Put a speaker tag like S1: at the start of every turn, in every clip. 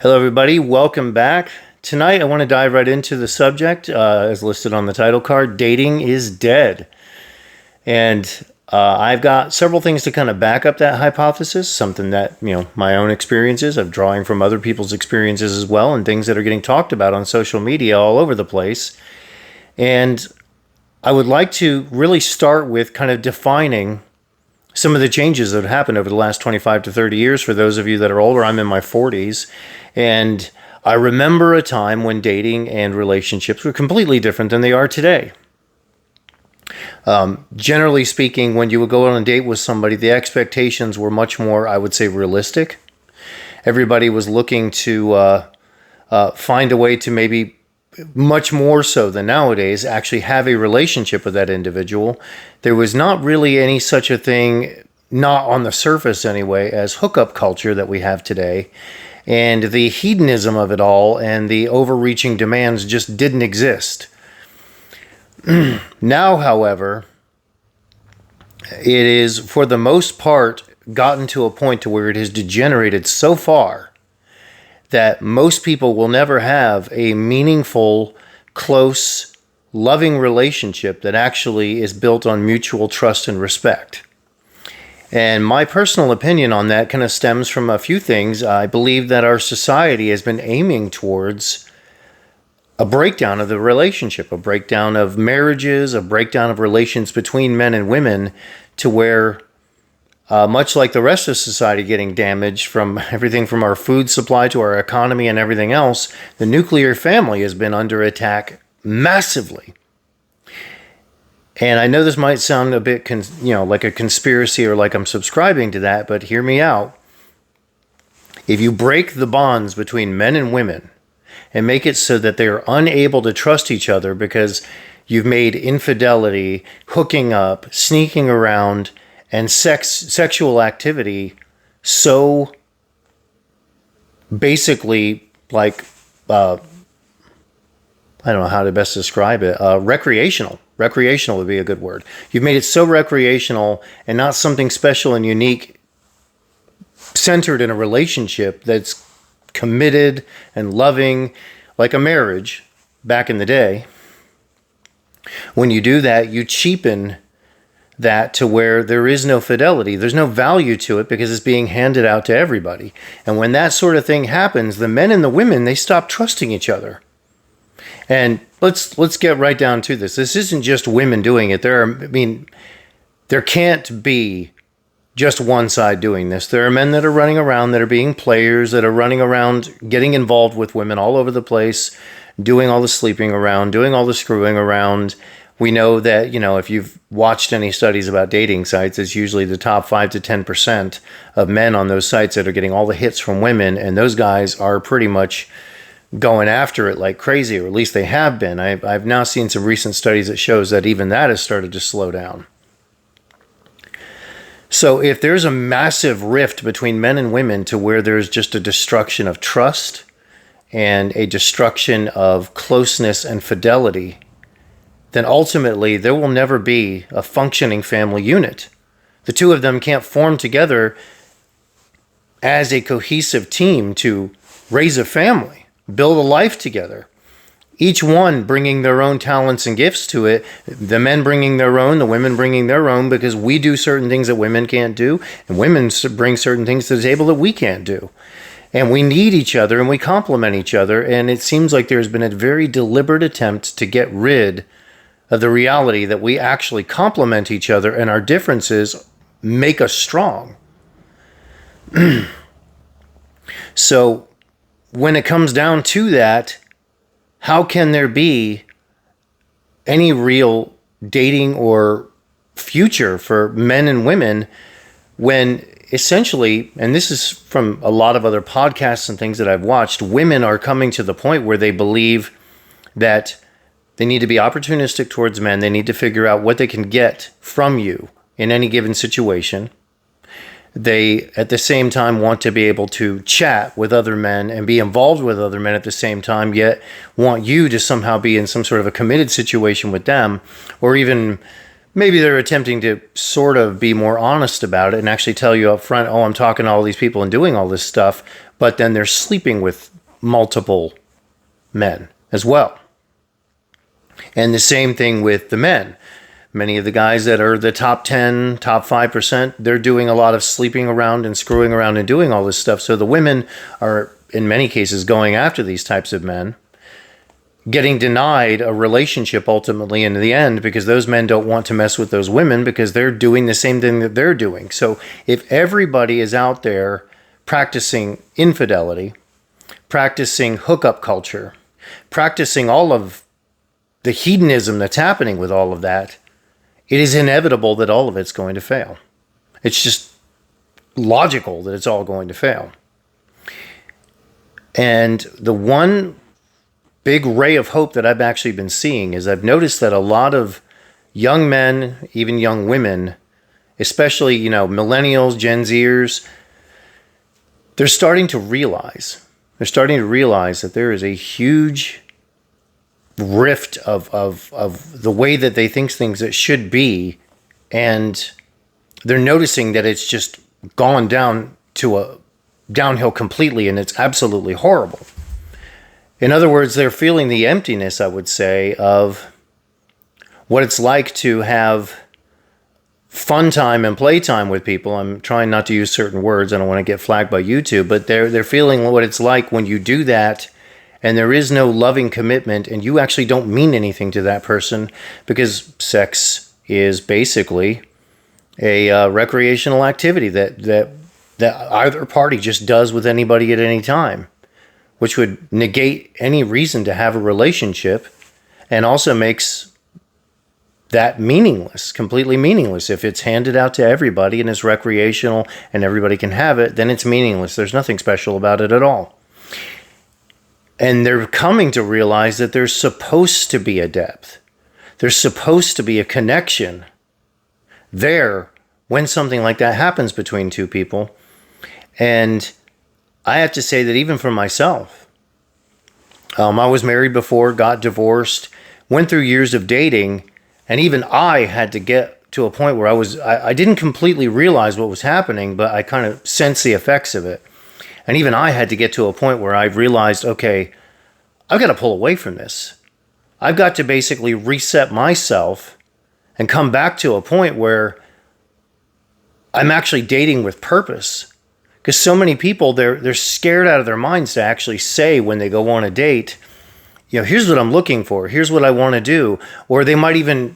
S1: Hello, everybody. Welcome back. Tonight, I want to dive right into the subject, as listed on the title card. Dating is dead. And I've got several things to kind of back up that hypothesis, something that, my own experiences of drawing from other people's experiences as well, and things that are getting talked about on social media all over the place. And I would like to really start with kind of defining some of the changes that have happened over the last 25 to 30 years. For those of you that are older, I'm in my 40s. And I remember a time when dating and relationships were completely different than they are today. Generally speaking, when you would go on a date with somebody, the expectations were much more, I would say, realistic. Everybody was looking to find a way to maybe, much more so than nowadays, actually have a relationship with that individual. There was not really any such a thing, not on the surface anyway, as hookup culture that we have today. And the hedonism of it all and the overreaching demands just didn't exist. Now, however, it is, for the most part, gotten to a point to where it has degenerated so far that most people will never have a meaningful, close, loving relationship that actually is built on mutual trust and respect. And my personal opinion on that kind of stems from a few things. I believe that our society has been aiming towards a breakdown of the relationship, a breakdown of marriages, a breakdown of relations between men and women, to where much like the rest of society getting damaged from everything from our food supply to our economy and everything else, the nuclear family has been under attack massively. And I know this might sound a bit, like a conspiracy or like I'm subscribing to that, but hear me out. If you break the bonds between men and women and make it so that they are unable to trust each other because you've made infidelity, hooking up, sneaking around, and sexual activity so basically like, I don't know how to best describe it, recreational. Recreational would be a good word. You've made it so recreational and not something special and unique centered in a relationship that's committed and loving, like a marriage back in the day. When you do that, you cheapen that to where there is no fidelity. There's no value to it because it's being handed out to everybody. And when that sort of thing happens, the men and the women, they stop trusting each other. And let's get right down to this. This isn't just women doing it. There can't be just one side doing this. There are men that are running around, that are being players, that are running around, getting involved with women all over the place, doing all the sleeping around, doing all the screwing around. We know that, if you've watched any studies about dating sites, it's usually the top 5 to 10% of men on those sites that are getting all the hits from women. And those guys are pretty much going after it like crazy, or at least they have been. I've now seen some recent studies that shows that even that has started to slow down. So if there's a massive rift between men and women to where there's just a destruction of trust and a destruction of closeness and fidelity, then ultimately there will never be a functioning family unit. The two of them can't form together as a cohesive team to raise a family, build a life together. Each one bringing their own talents and gifts to it, the men bringing their own, the women bringing their own, because we do certain things that women can't do, and women bring certain things to the table that we can't do. And we need each other and we complement each other, and it seems like there's been a very deliberate attempt to get rid of the reality that we actually complement each other and our differences make us strong. So when it comes down to that, how can there be any real dating or future for men and women when essentially, and this is from a lot of other podcasts and things that I've watched, women are coming to the point where they believe that they need to be opportunistic towards men. They need to figure out what they can get from you in any given situation. They, at the same time, want to be able to chat with other men and be involved with other men at the same time, yet want you to somehow be in some sort of a committed situation with them, or even maybe they're attempting to sort of be more honest about it and actually tell you up front, oh, I'm talking to all these people and doing all this stuff, but then they're sleeping with multiple men as well. And the same thing with the men. Many of the guys that are the top 10, top 5%, they're doing a lot of sleeping around and screwing around and doing all this stuff. So the women are, in many cases, going after these types of men, getting denied a relationship ultimately in the end because those men don't want to mess with those women because they're doing the same thing that they're doing. So if everybody is out there practicing infidelity, practicing hookup culture, practicing all of the hedonism that's happening with all of that, it is inevitable that all of it's going to fail. It's just logical that it's all going to fail. And the one big ray of hope that I've actually been seeing is I've noticed that a lot of young men, even young women, especially, millennials, Gen Zers, they're starting to realize that there is a huge rift of the way that they think things that should be, and they're noticing that it's just gone down to a downhill completely, and it's absolutely horrible. In other words, they're feeling the emptiness, I would say, of what it's like to have fun time and playtime with people. I'm trying not to use certain words. I don't want to get flagged by YouTube, but they're feeling what it's like when you do that and there is no loving commitment and you actually don't mean anything to that person, because sex is basically a recreational activity that either party just does with anybody at any time, which would negate any reason to have a relationship and also makes that meaningless, completely meaningless. If it's handed out to everybody and it's recreational and everybody can have it, then it's meaningless. There's nothing special about it at all. And they're coming to realize that there's supposed to be a depth. There's supposed to be a connection there when something like that happens between two people. And I have to say that even for myself, I was married before, got divorced, went through years of dating, and even I had to get to a point where I didn't completely realize what was happening, but I kind of sensed the effects of it. And even I had to get to a point where I realized, okay, I've got to pull away from this. I've got to basically reset myself and come back to a point where I'm actually dating with purpose. Because so many people, they're scared out of their minds to actually say when they go on a date, here's what I'm looking for, here's what I want to do. Or they might even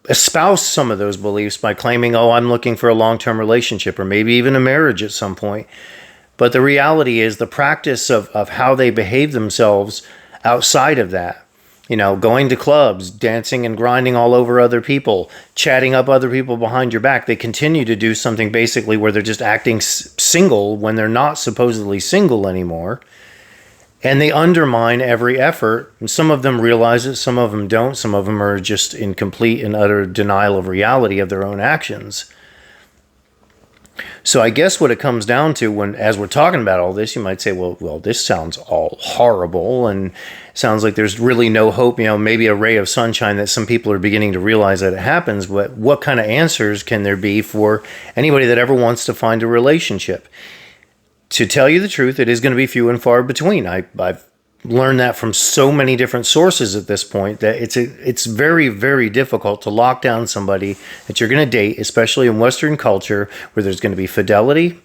S1: espouse some of those beliefs by claiming, I'm looking for a long-term relationship or maybe even a marriage at some point. But the reality is the practice of how they behave themselves outside of that, going to clubs, dancing and grinding all over other people, chatting up other people behind your back. They continue to do something basically where they're just acting single when they're not supposedly single anymore. And they undermine every effort. And some of them realize it, some of them don't. Some of them are just in complete and utter denial of reality of their own actions. So I guess what it comes down to as we're talking about all this, you might say, well, this sounds all horrible and sounds like there's really no hope, maybe a ray of sunshine that some people are beginning to realize that it happens. But what kind of answers can there be for anybody that ever wants to find a relationship? To tell you the truth, it is going to be few and far between. I've learned that from so many different sources at this point that it's very, very difficult to lock down somebody that you're going to date, especially in Western culture where there's going to be fidelity,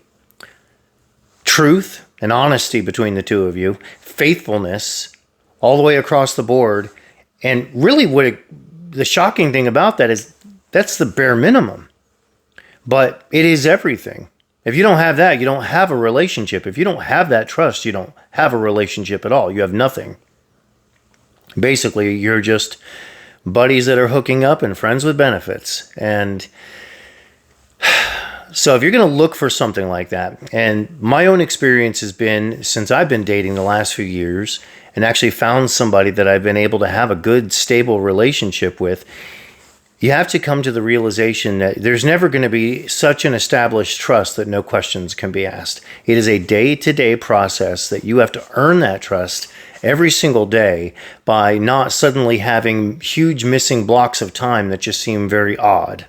S1: truth, and honesty between the two of you, faithfulness all the way across the board. And really the shocking thing about that is that's the bare minimum, but it is everything. If you don't have that, you don't have a relationship. If you don't have that trust, you don't have a relationship at all. You have nothing. Basically, you're just buddies that are hooking up and friends with benefits. And so if you're going to look for something like that, and my own experience has been, since I've been dating the last few years and actually found somebody that I've been able to have a good, stable relationship with, you have to come to the realization that there's never going to be such an established trust that no questions can be asked. It is a day-to-day process that you have to earn that trust every single day by not suddenly having huge missing blocks of time that just seem very odd.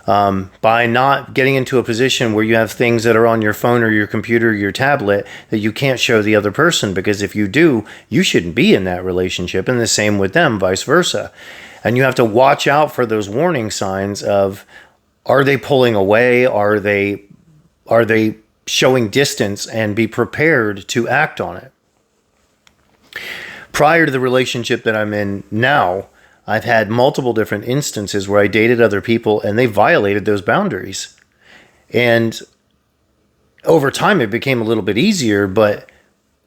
S1: by not getting into a position where you have things that are on your phone or your computer or your tablet that you can't show the other person, because if you do, you shouldn't be in that relationship, and the same with them, vice versa. And you have to watch out for those warning signs of, are they pulling away? Are they showing distance? And be prepared to act on it. Prior to the relationship that I'm in now, I've had multiple different instances where I dated other people and they violated those boundaries. And over time, it became a little bit easier. But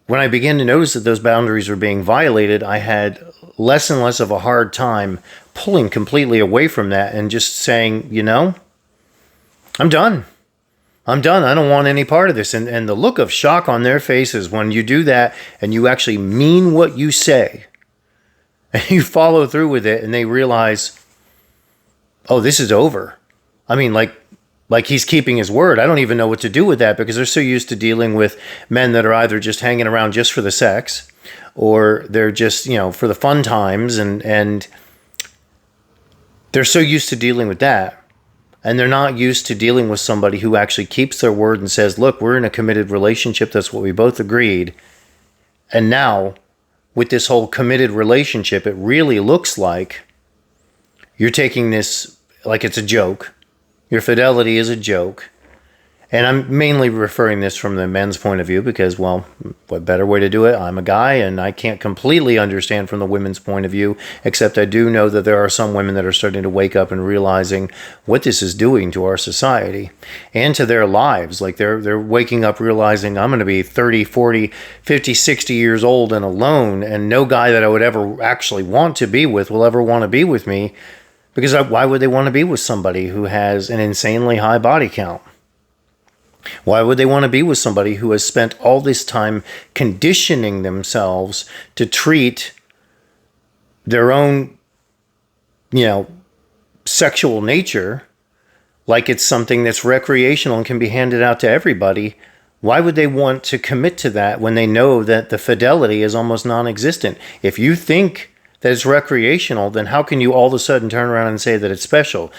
S1: when I began to notice that those boundaries were being violated, I had less and less of a hard time pulling completely away from that and just saying, I'm done. I don't want any part of this. And the look of shock on their faces when you do that and you actually mean what you say and you follow through with it, and they realize, oh, this is over. I mean, like he's keeping his word. I don't even know what to do with that, because they're so used to dealing with men that are either just hanging around just for the sex, or they're just, for the fun times, and they're so used to dealing with that. And they're not used to dealing with somebody who actually keeps their word and says, look, we're in a committed relationship. That's what we both agreed. And now, with this whole committed relationship, it really looks like you're taking this like it's a joke. Your fidelity is a joke. And I'm mainly referring this from the men's point of view because, well, what better way to do it? I'm a guy, and I can't completely understand from the women's point of view, except I do know that there are some women that are starting to wake up and realizing what this is doing to our society and to their lives. Like they're waking up realizing, I'm going to be 30, 40, 50, 60 years old and alone, and no guy that I would ever actually want to be with will ever want to be with me, because why would they want to be with somebody who has an insanely high body count? Why would they want to be with somebody who has spent all this time conditioning themselves to treat their own, sexual nature like it's something that's recreational and can be handed out to everybody? Why would they want to commit to that when they know that the fidelity is almost non-existent? If you think that it's recreational, then how can you all of a sudden turn around and say that it's special?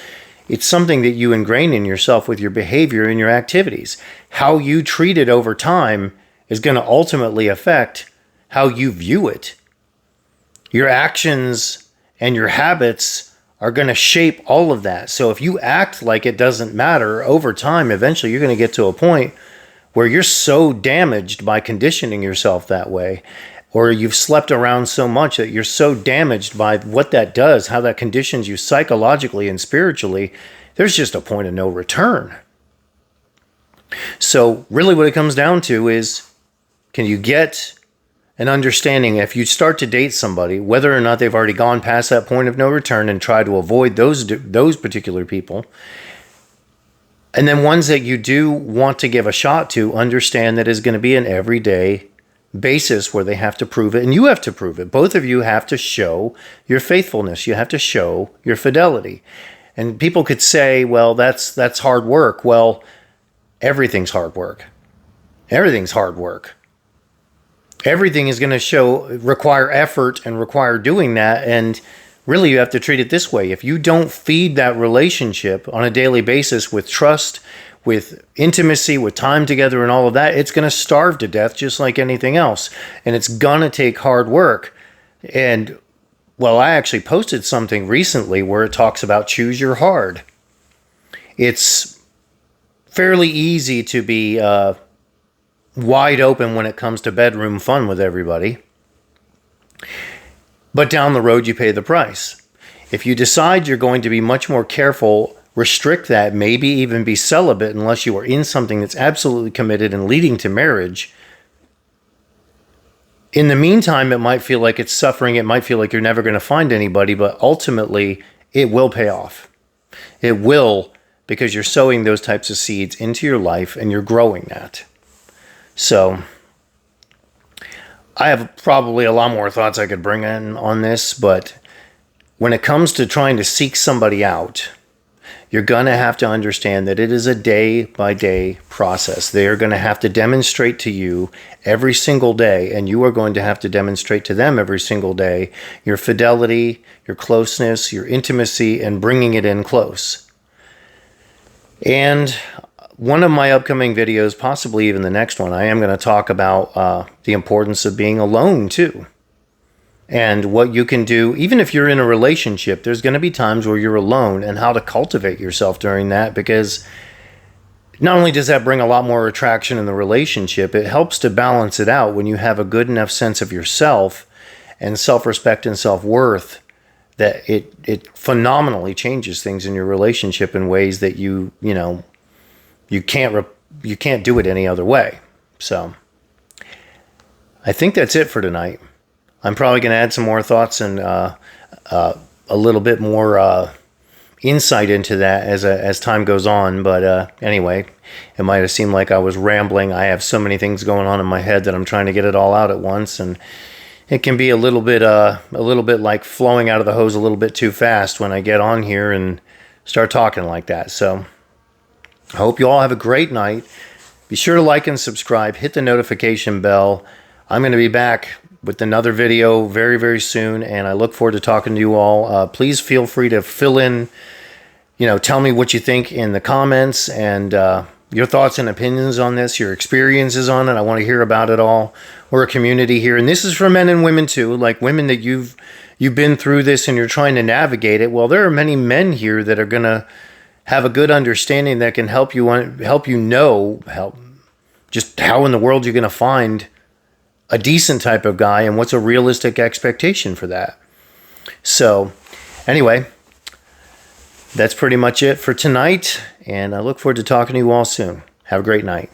S1: It's something that you ingrain in yourself with your behavior and your activities. How you treat it over time is going to ultimately affect how you view it. Your actions and your habits are going to shape all of that. So if you act like it doesn't matter, over time, eventually you're going to get to a point where you're so damaged by conditioning yourself that way, or you've slept around so much that you're so damaged by what that does, how that conditions you psychologically and spiritually, there's just a point of no return. So really what it comes down to is, can you get an understanding if you start to date somebody, whether or not they've already gone past that point of no return and try to avoid those particular people, and then ones that you do want to give a shot to, understand that is going to be an everyday basis where they have to prove it, and you have to prove it. Both of you have to show your faithfulness. You have to show your fidelity. And people could say, well, that's hard work. Well, everything's hard work. Everything's hard work. Everything is going to require effort and require doing that. And really, you have to treat it this way. If you don't feed that relationship on a daily basis with trust, with intimacy, with time together and all of that, it's going to starve to death just like anything else. And it's going to take hard work. And, well, I actually posted something recently where it talks about choose your hard. It's fairly easy to be wide open when it comes to bedroom fun with everybody. But down the road, you pay the price. If you decide you're going to be much more careful, restrict that, maybe even be celibate unless you are in something that's absolutely committed and leading to marriage. In the meantime, it might feel like it's suffering. It might feel like you're never going to find anybody, but ultimately it will pay off. It will, because you're sowing those types of seeds into your life and you're growing that. So I have probably a lot more thoughts I could bring in on this, but when it comes to trying to seek somebody out, you're going to have to understand that it is a day-by-day process. They are going to have to demonstrate to you every single day, and you are going to have to demonstrate to them every single day your fidelity, your closeness, your intimacy, and bringing it in close. And one of my upcoming videos, possibly even the next one, I am going to talk about the importance of being alone too. And what you can do, even if you're in a relationship, there's going to be times where you're alone, and how to cultivate yourself during that, because not only does that bring a lot more attraction in the relationship, it helps to balance it out when you have a good enough sense of yourself and self-respect and self-worth that it phenomenally changes things in your relationship in ways that you can't do it any other way. So I think that's it for tonight. I'm probably going to add some more thoughts and a little bit more insight into that as time goes on. But anyway, it might have seemed like I was rambling. I have so many things going on in my head that I'm trying to get it all out at once, and it can be a little bit like flowing out of the hose a little bit too fast when I get on here and start talking like that. So I hope you all have a great night. Be sure to like and subscribe. Hit the notification bell. I'm going to be back with another video very, very soon, and I look forward to talking to you all. Please feel free to fill in, tell me what you think in the comments, and your thoughts and opinions on this, your experiences on it. I want to hear about it all. We're a community here, and this is for men and women too, like women that you've been through this and you're trying to navigate it. Well, there are many men here that are going to have a good understanding that can help just how in the world you're going to find a decent type of guy and what's a realistic expectation for that. So anyway, that's pretty much it for tonight, and I look forward to talking to you all soon. Have a great night.